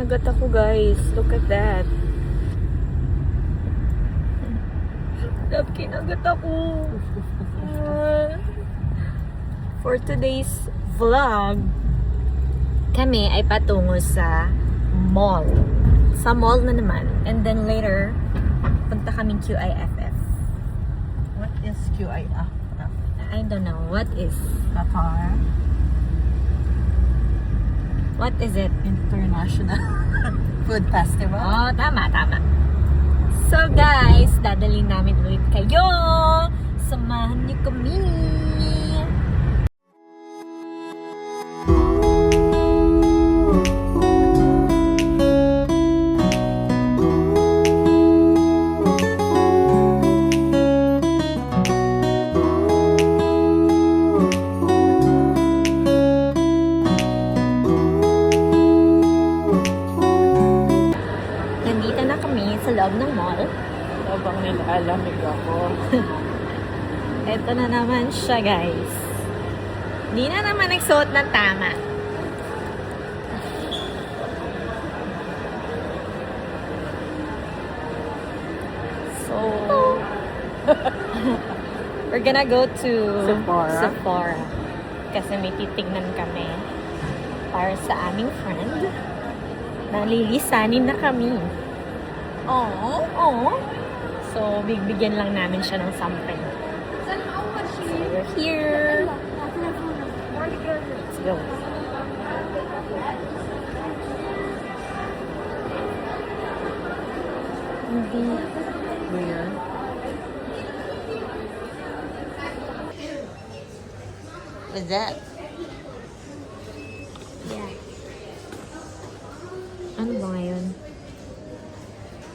Kinagat ako, guys. Look at that. Kinagat ako. For today's vlog, kami ay patungo sa mall. Sa mall na naman. And then later, punta kaming QIFF. What is QIF? I don't know. What is? Qatar What is it? International Food Festival. Oh, tama, tama. So guys, dadalhin namin ulit kayo. Samahan niyo kami. Nandito na kami sa loob ng mall. Habang nilalamig ako. Ito na naman siya, guys. Hindi na naman nagsuot ng tama. So, we're gonna go to Sephora. Kasi may titignan kami para sa aming friend. Nalilisanin na kami. Oh. Oo. So, bibigyan lang namin siya ng something. So, we're here. Let's go. Hindi. Where? What's that? Yeah. Ano ba ngayon?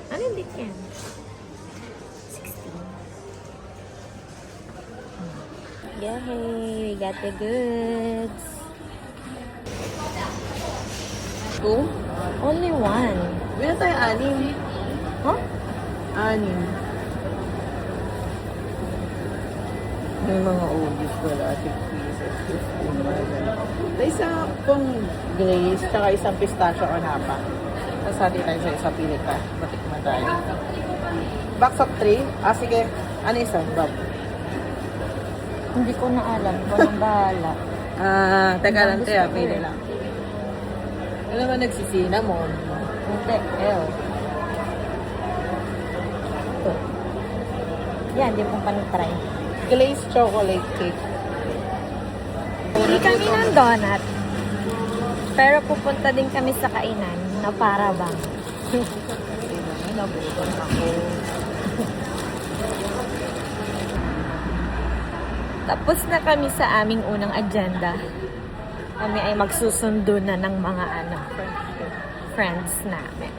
Ano yung date yan? 16. Yay! We got the goods. Two? Only one. Wala tayo anim. Huh? Anim. May mga oldies wala. 6 pieces. 15 mga ganun. May isa pong glaze, tsaka isang pistachio o napa. Tapos hati tayo sa isa, pili ka. Matikman tayo. Box of 3? Ah, sige. Ano isa, Bob? Hindi ko na alam. Walang bahala. Teka lang, Gusto Tia. ko Pili eh. lang. Ano naman nagsisinamon? Hindi. Ew. Ito. Yan, hindi mo pa na-try. Glazed chocolate cake. Hindi kami ng donut. Pero pupunta din kami sa kainan na para bang. Nabutan ako. Tapos na kami sa aming unang agenda. Kami ay magsusundo na ng mga friends namin.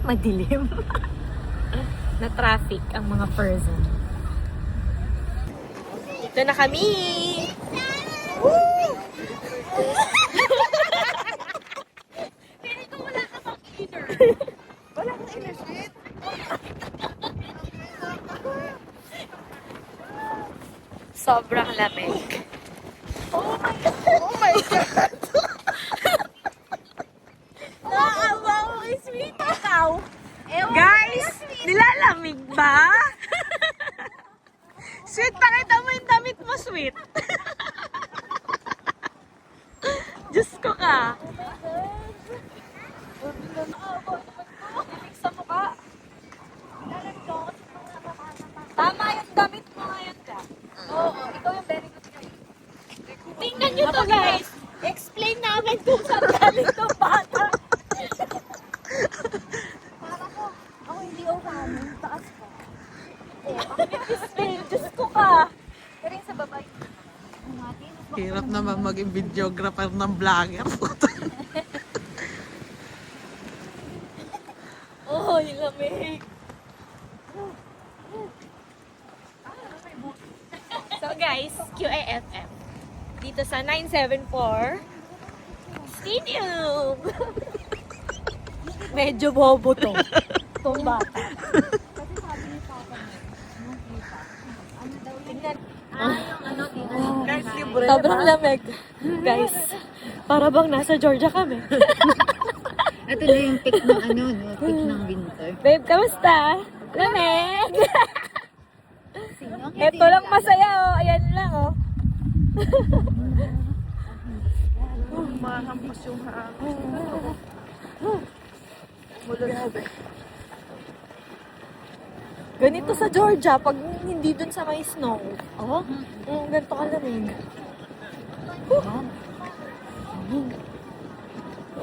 Madilim. Na traffic ang mga person. Ito na kami! Woo! Pero ito wala ka pang inner. Wala kang inner sheet? Sobrang lamig. Oh my God! Oh my God! Naawa ko kay Sweet Ikaw. Guys, nilalamig ba? Sweet, pakita mo yung damit mo, Sweet. Diyos ko ka. Tama yung damit mo ngayon ka. Oo, ikaw yung very good guy. Tingnan nyo to, guys. Explain namin kung saan galing to bata. Para ko, ako hindi okay. Taas ko. Ang nipis, Diyos ko ka. Pero yung sa baba yun. Hirap naman maging videographer ng vlogger. Oh, yung lamig. So guys, QAFF. Dito sa 974 Stadium. Medyo bobo to. Itong bata. Tingnan. Guys, libre. Sobrang lamig. Guys, para bang nasa Georgia kami. Ito na yung pick ng ano, no? Pick ng winter. Babe, kamusta? Lamig. Sino? Ito lang masaya oh. Ayan lang oh. Mahampas yung hangin. Grabe. Ganito sa Georgia pag hindi dun sa may snow. Oh, ganito kalamig.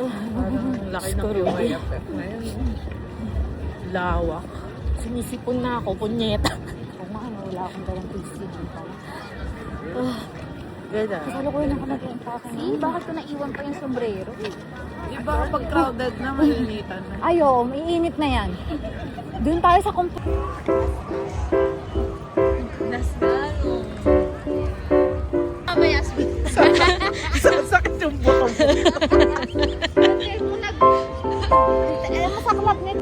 Parang laki ng QAFF ngayon. Lawak. Sinisipon na ako, punyeta. Kung ano, wala akong dalang PCG pa. Ganda. Kasalo ko yun ako nag-iimpake. Bakit ko naiwan pa yung sombrero? Iba kapag crowded na, malinitan na. Ay, oo, may init na yan. Doon tayo sa Nasgalo. Sasakit yung buto mo. masaklap nito.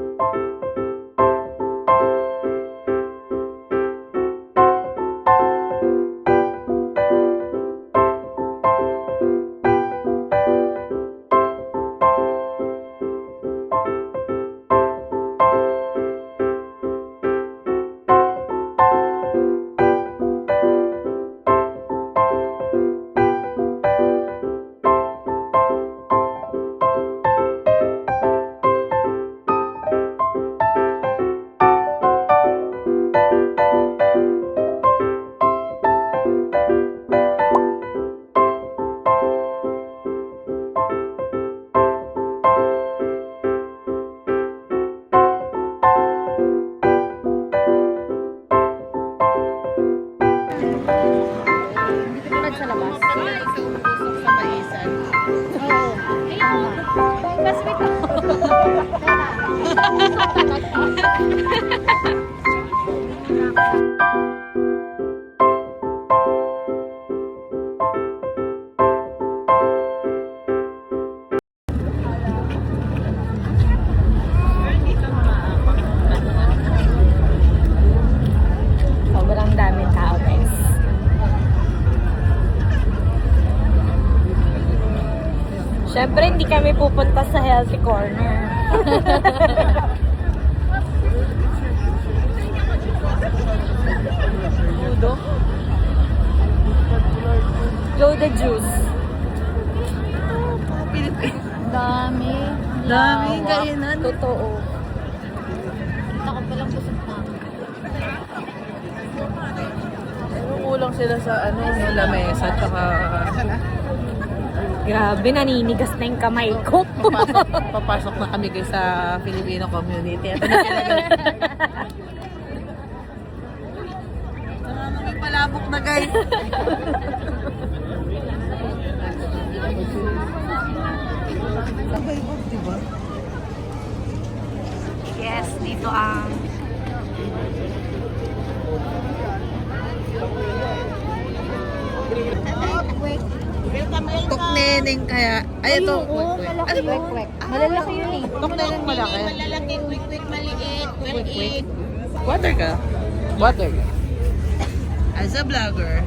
Sa labas. Sa maisan. Oo. Tama. Mas wait Sobrang daming tao, guys. Siyempre, hindi kami pupunta sa healthy corner. Udo. Blow the juice. Dami. Dami, Lawak. kainan. Totoo. Kita ko palang busog na. Kulang sila sa ano, yung lamesa, tsaka Grabe, naninigas na yung kamay ko. papasok na kami guys sa Filipino community. Ito na sila guys. May palabok na guys. Sabay-bog, diba? Yes, dito ang Tok neneng kaya. Ay, ito. Malaki yun. Malalaki yun eh. Tok neneng malaki. Malalaki, quick, maliit, maliit. Water ka? Water ka? As a vlogger.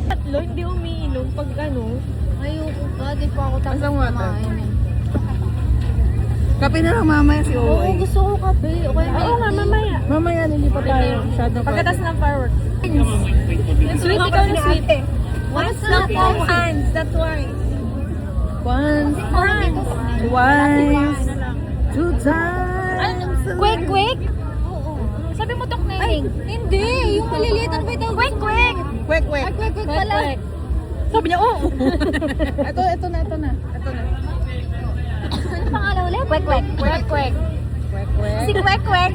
tatlo, hindi umiinom pag ano. Ayoko pa. Di pa ako tapos Asang water? kumain. Kape na lang mamaya si Oo, OA. gusto ko kape. Okay, Oo nga, mamaya. Mamaya nilipat tayo. Shadow Pagkatas ng fireworks. Sweet, ikaw na sweet. What's up, hands? That's why. Once, twice, two times. Quick, quick! Sabi mo tok na Ay, hindi. Yung maliliit ano ba ito? Quick, quick! Quick, quick. Ay, quick, quick pala. Sabi niya, oo. Ito na. Ano pangalan ulit? Quick, quick. Quick, quick. Si Quick, quick.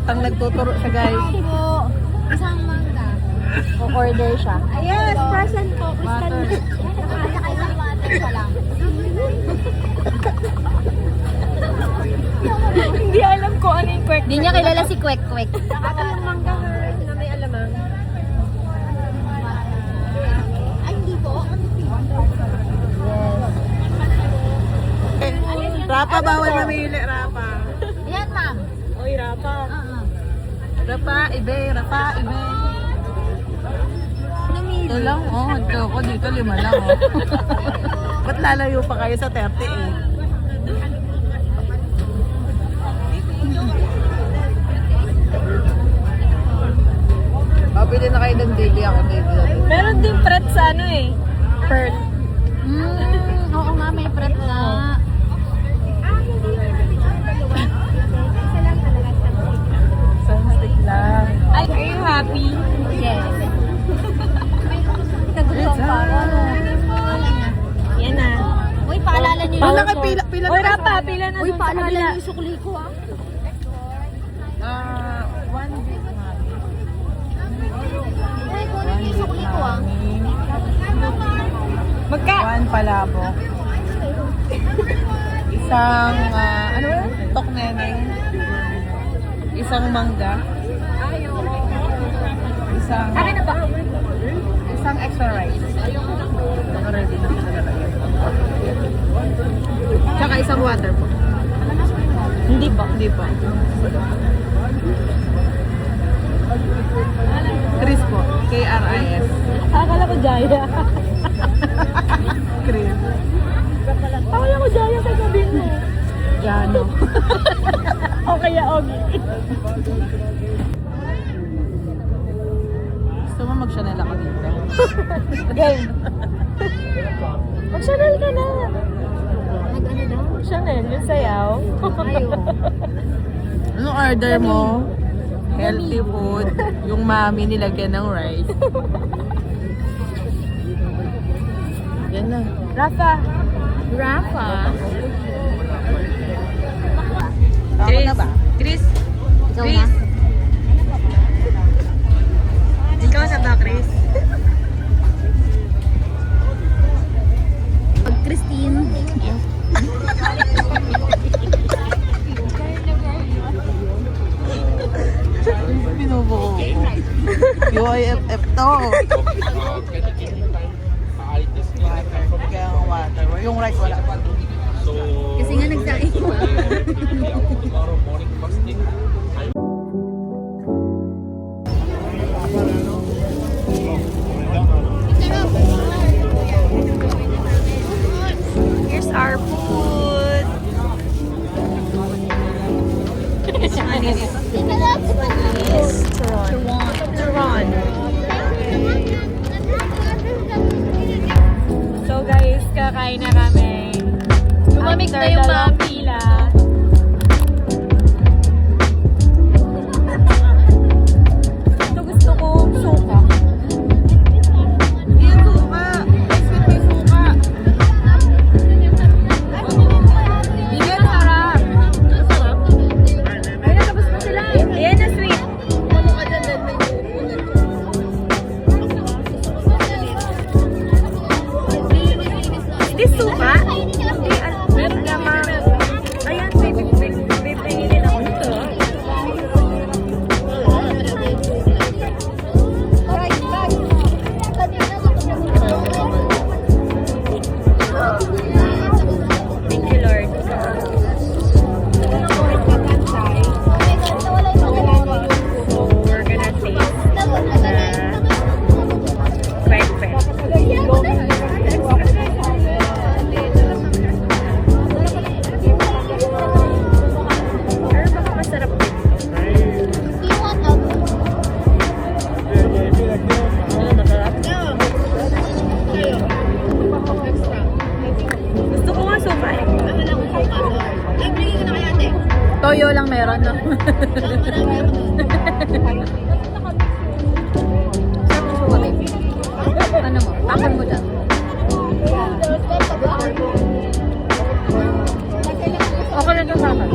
batang nagtuturo siya, guys. Po. Isang mangga. O-order siya. Yes, present po. Water. Isang water pa lang. Hindi alam ko ano yung kwek. Hindi niya kilala si Kwek Kwek. Ako yung mangga na may alamang. Ay, hindi po. Rapa, bawal mamili, Rapa. Yan, ma'am. Oy, rapa. Rapa, ibe, Rapa, ibe. Ito lang, oh. Ito ako dito, 5 lang, oh. Ba't lalayo pa kayo sa 30 eh? Pabili na kayo ng daily ako, daily. Meron din pret sa ano eh. Pearl. Oo nga, may prep na. Sunstick lang. Ay, are you happy? Yes. Nagutom pa ako. Yan na. Uy, paalala niyo Pila yun. ka, pila Oy, ka. rapa, pila na Uy, dun sa paalala kabila. niyo yung sukli ko, ah. 1 week, mami. Uy, kunin niyo yung sukli ko, ah. Magka. 1 palabok. Isang, ano yun? Tok neneng. Isang mangga. Isang, Akin na ba? isang extra rice. Ready na sila lagyan. Tsaka isang water po. Hindi ba? Hindi pa. Chris po. K-R-I-S. Akala ko Jaya. Chris. Akala ko Jaya kay sabihin mo. Jano. O kaya Ogi. Gusto mo mag-Chanel ako dito? Game. Mag-Chanel ka na. Nag-ano daw? Chanel, yung sayaw. Ayaw. Anong order mo? Healthy food. Yung mami nilagyan ng rice. Yan na. Rafa. Rafa. Ako na ba? Chris. Ikaw na. Ikaw na ba, Chris? Christine. Binubuo ko. UIFF to. Kaya ang water. Yung rice wala pa. Kasi nga nagsaing ko. Here's our food. Yes, Turon. So guys, kakain na kami. Lumamig na After yung dalawang mami. pila. Ito gusto ko suka. Yung suka. Rice with may suka. Yan, sarap. Ayun, tapos na sila. Ayan na, sweet. Hindi suka? Hindi, meron lamang. Ayan, pipiliin ako nito. Thank you, Lord. So, we're gonna taste the kwek-kwek. Pero baka masarap dito. Gusto ko nga suka eh. Toyo lang meron, no? Ano mo? Tapon mo dyan. Okay lang ito sa akin.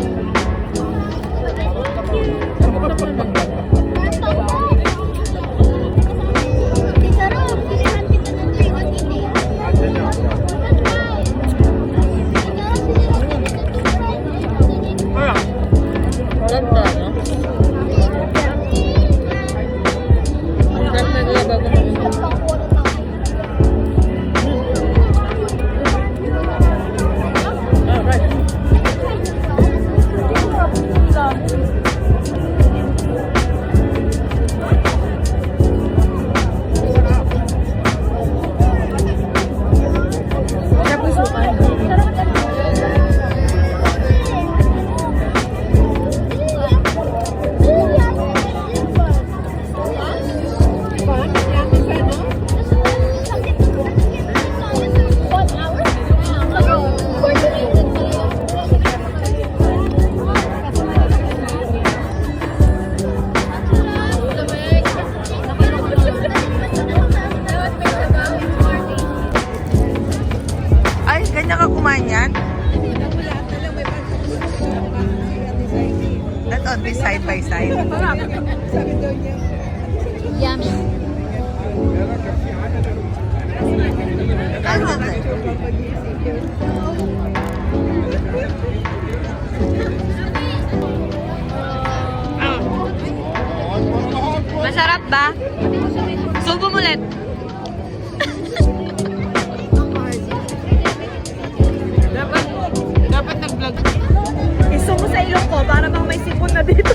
on this side by side. Yummy. Masarap ba? Subo mo ulit. Dapat nag-vlog. Iso mo sa ilong ko para bang may sipon na dito.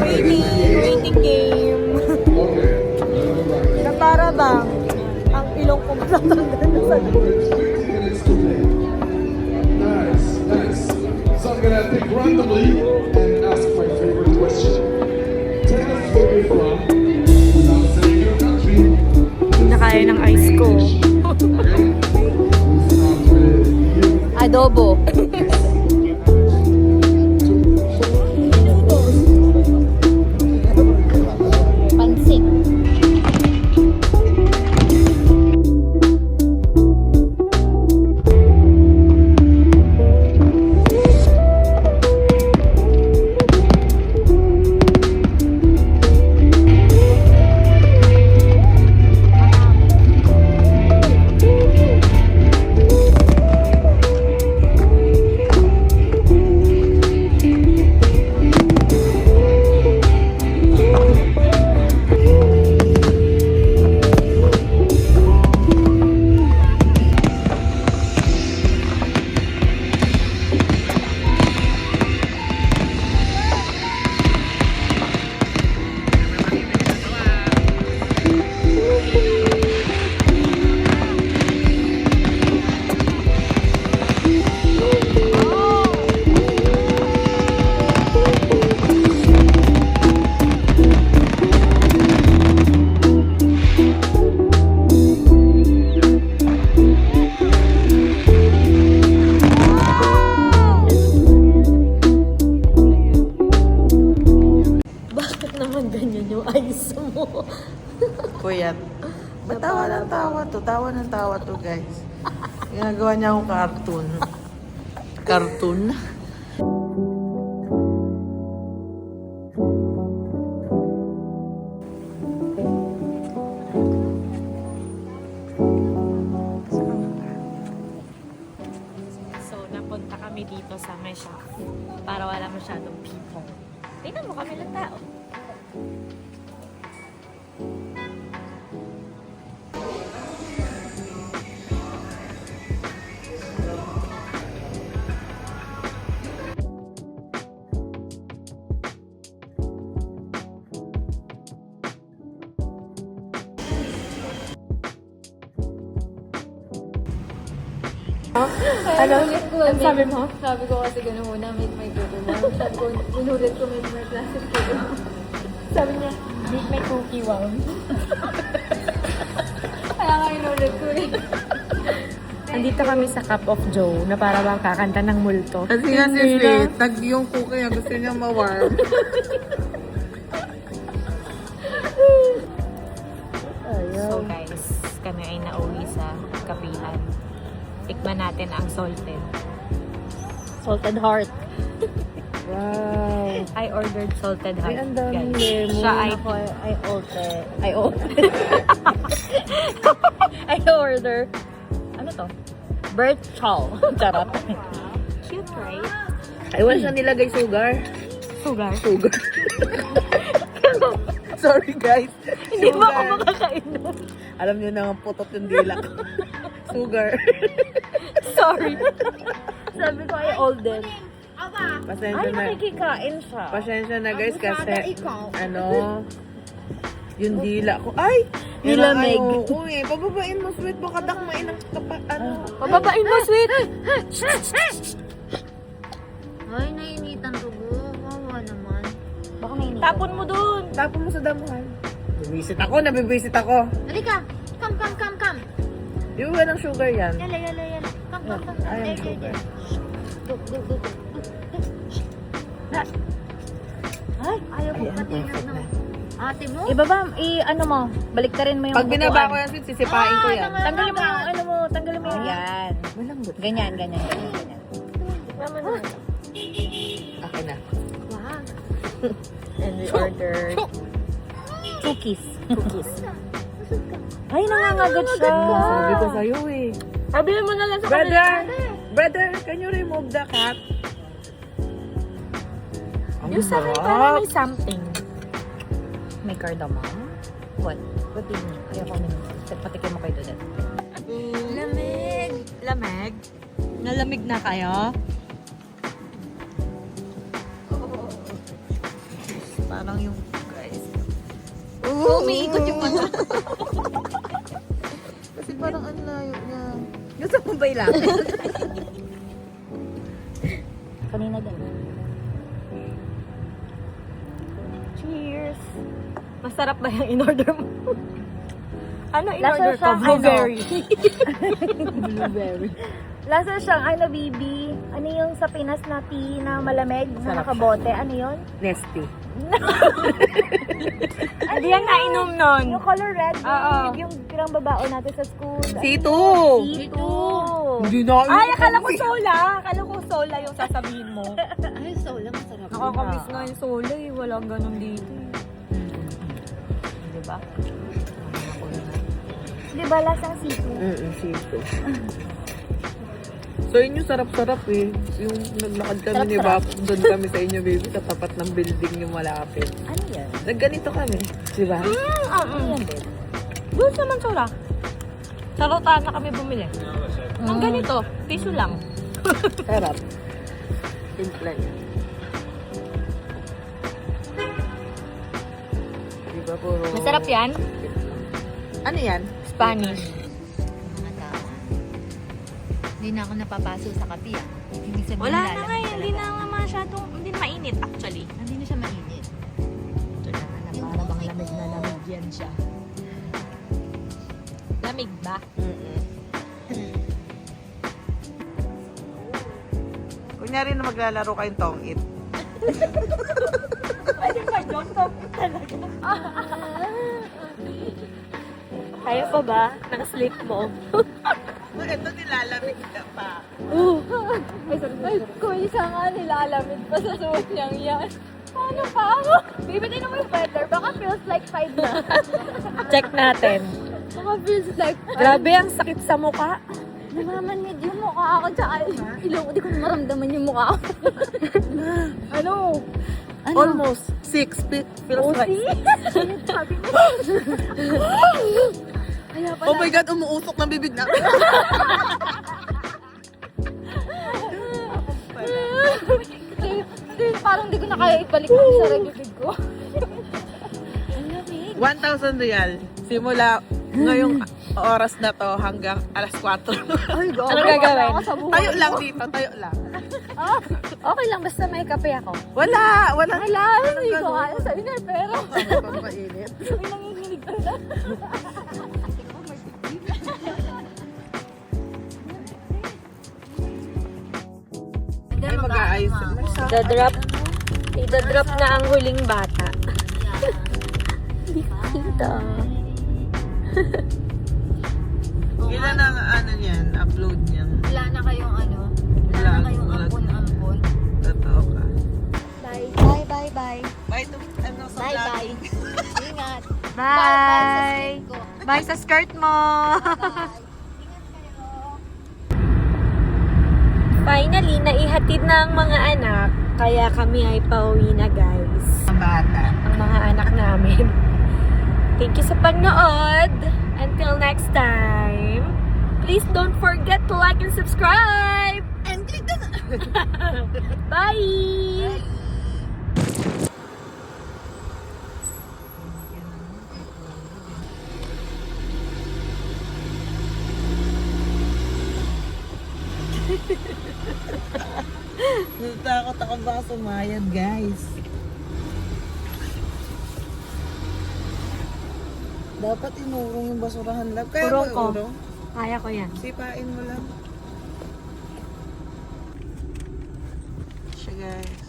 Waiting game. Na para bang ang ilong ko matatanggal na sa Nice, nice. So I'm gonna pick randomly and ask my favorite question. Tell us where you're from without saying your country. Nakaya ng ice ko. Start with you. Adobo. Pansit. Bakit naman ganyan yung ice mo? Puyat. Ba't tawa ng tawa to? Tawa ng tawa to, guys. Ginagawa niya akong cartoon. Cartoon? So, napunta kami dito sa Mesha para wala masyadong people. Tingnan mo kami lang tao. Ano? Ang sabi mo? Sabi ko kasi gano'n muna, meet my cookie wow. Sabi ko, inulit ko meet my classic cookie wow. Sabi niya, meet my cookie wow. Kaya nga inulit ko eh. Andito kami sa Cup of Joe na para bang kakanta ng multo. Kasi nga si Faith, yung cookie niya, gusto niya ma-warm. So guys, kami ay nauwi sa kapihan. Tikman natin ang salted. Salted heart. Wow. I ordered salted heart. Ay, ang daming guys. lemon. Siya ay... Ako, I ordered. I order... Ano to? Bird chow. Charot. Cute, right? Ay, wala siya nilagay sugar. Sugar. Sorry, guys. Hindi ba ako makakainom? Alam niyo na putot yung dila ko. Sugar. Sorry. Sabi ko ay olden. Pasensya na. nakikikain siya. Pasensya na guys kasi ano yung dila ko. Ay! Nilamig. Uy, pababain mo sweet. Baka dakmain ang Pababain mo, sweet. Ay, nainitan tubo. Kawa naman. Baka nainitan. Tapon mo dun. Tapon mo sa damuhan. Nabibisit ako. Halika. Come. Yung walang sugar yan. Yala. Come. Ayaw sugar. Go. Ay, ayaw ko patingnan ng ate mo. Ibaba, ano mo, baliktarin mo yung Pag binaba ko yan sweet, sisipain ko yan. Tanggalin mo yung ano mo, tanggalin mo yung yan. Walang gut. Ganyan. Akin na. Wow. And we ordered Cookies. Ay, nangangagat siya. Sabi ko sa'yo eh. Sabihin mo na lang sa kanila. Brother, can you remove the cat? Yung sa akin parang may something. May cardamom? What? What do you mean? Ayoko minum. Patikin mo kayo doon. Lamig? Nalamig na kayo? Parang yung guys. Umiikot yung mata. Kasi parang ang layo niya. Yung sa Mumbai lang. Kanina din. Cheers! Masarap ba yung in-order mo? Ano Lasa in-order ko? siyang Blueberry. Blueberry. Lasa siyang ano, baby. Ano yung sa Pinas na tea na malamig na Sarap nakabote? Ano yun? Nesty. Hindi yan nainom nun. Yung color red, Oo. yung pirang babao natin sa school. C2! C2. Hindi na Ay, akala ko sola. Akala ko sola yung sasabihin mo. Ay, sola masarap. Nakakamiss nga yung sola eh. Walang ganun dito eh. Diba? Di ba lasang C2? C2. So yun yung sarap-sarap eh. Yung naglakad kami ni Bap, doon kami sa inyo baby, sa tapat ng building yung malapit. Ano yan? Nagganito kami. Diba? Ano yan, babe? Doon sa Mansola. Sa Rotana kami bumili. Ang ganito, piso lang. Sarap. Simple niya. Diba puro... Masarap yan. Ano yan? Spanish. Mga tao. Hindi na ako napapaso sa kape ah. Hindi sabihin Wala na lalamig nga eh. Hindi talaga. na nga masyadong, hindi na mainit actually. Hindi na siya mainit. Ito na nga na para bang lamig na lamig yan siya. Lamig ba? Kunyari na maglalaro kayong tong-it. Kaya pa ba? Naka-sleep mo. Ito nilalamig ka pa. Ay, kung isa nga nilalamig pa sa suot niyang yan. Paano pa ako? Bibitin mo yung sweater. Baka feels like 5 na. Check natin. Baka feels like 5. Grabe ang sakit sa mukha. Namamanid yung mukha ako. Tsaka ilong ko. Di ko na maramdaman yung mukha ko. Ano? Almost 6 feels like. Sabi mo. Kaya pala. Oh my God, umuusok ng bibig namin. Parang di ko na kaya ibalik yung sa bibig ko. Ang lamig. 1,000 real. Simula ngayong oras na to hanggang alas 4. Ay, God. Ano gagawin? Tayo lang dito, tayo lang. Okay lang, basta may kape ako. Wala. Wala, hindi ko kaya sa'yo na, pero Pampainit. may nanginginig ko na. Ay, mag-aayos. Idadrop na ang huling bata. Hindi ko kita. Ilan ang ano niyan, upload niyan? Wala na kayong ano? Wala. Wala. Totoo ka. Bye. Bye to, ano, sa Bye. vlog. Ingat. Bye! Bye sa skirt mo! Finally, naihatid na ang mga anak. Kaya kami ay pauwi na, guys. Bata. Ang mga anak namin. Thank you sa panood. Until Until next time, please don't forget to like and subscribe. And click the... Bye! Natakot ako baka sumayad, guys. Dapat inurong yung basurahan lang. Kaya Urong mo ko. urong? Kaya ko yan. Sipain mo lang. Siya, guys.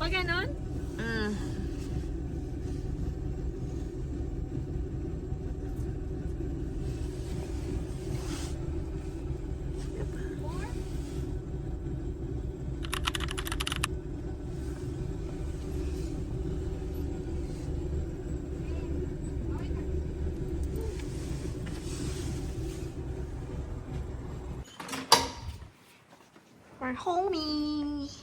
Pag ganon? We're homie.